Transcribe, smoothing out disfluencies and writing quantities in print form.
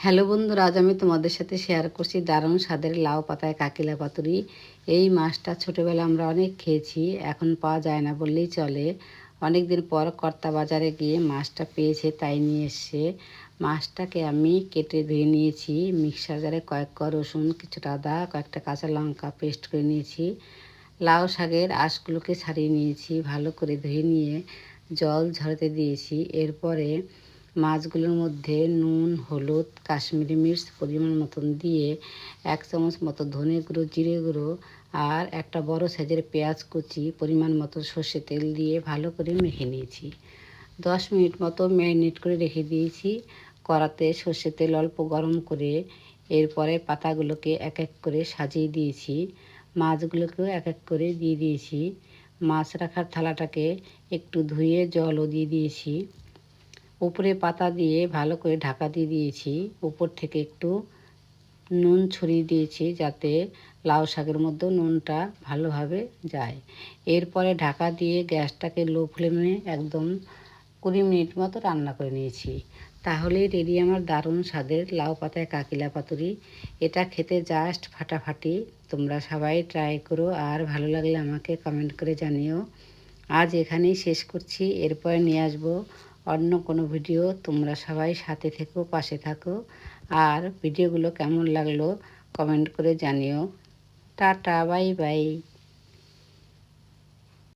Hello বন্ধুরা, আজ আমি তোমাদের সাথে শেয়ার করছি দারুণ স্বাদের লাউ পাতায় কাকিলা পাতুরি। এই মাছটা ছোটোবেলা আমরা অনেক খেয়েছি, এখন পাওয়া যায় না বললেই চলে। অনেক দিন পর কর্তা বাজারে গিয়ে মাছটা পেয়েছে, তাই নিয়ে এসছে। মাছটাকে আমি কেটে ধুয়ে নিয়েছি, মিক্সার জারে কয়েক কোয়া রসুন, কিছুটা আদা, কয়েকটা কাঁচা লঙ্কা পেস্ট করে নিয়েছি। লাউ শাকের আঁশগুলোকে ছাড়িয়ে নিয়েছি, ভালো করে ধুয়ে নিয়ে জল ঝরাতে দিয়েছি। এরপরে মাছগুলোর মধ্যে নুন, হলুদ, কাশ্মীরি মির্চ পরিমাণ মতন দিয়ে 1 চামচ মতো ধনে গুঁড়ো, জিরে গুঁড়ো আর একটা বড় সাইজের পেঁয়াজ কুচি, পরিমাণ মতো সর্ষে তেল দিয়ে ভালো করে মেখে নিয়েছি। 10 মিনিট মতো ম্যারিনেট করে রেখে দিয়েছি। কড়াতে সর্ষে তেল অল্প গরম করে এরপরে পাতাগুলোকে এক এক করে সাজিয়ে দিয়েছি, মাছগুলোকেও এক এক করে দিয়ে দিয়েছি। মাছ রাখার থালাটাকে একটু ধুয়ে জলও দিয়ে দিয়েছি। উপরে পাতা দিয়ে ভালো করে ঢাকা দিয়ে দিয়েছি। উপর থেকে একটু নুন ছড়িয়ে দিয়েছি যাতে লাউ শাকের মধ্যেও নুনটা ভালোভাবে যায়। এরপরে ঢাকা দিয়ে গ্যাসটাকে লো ফ্লেমে একদম 20 মিনিট মতো রান্না করে নিয়েছি। তাহলেই রেডি আমার দারুণ স্বাদের লাউ পাতায় কাকিলা পাতুরি। এটা খেতে জাস্ট ফাটাফাটি। তোমরা সবাই ট্রাই করো, আর ভালো লাগলে আমাকে কমেন্ট করে জানিও। আজ এখানেই শেষ করছি, এরপরে নিয়ে আসবো অন্য কোনো ভিডিও। তোমরা সবাই সাথে থেকো, পাশে থাকো, আর ভিডিওগুলো কেমন লাগলো কমেন্ট করে জানিও। Tata, bye bye.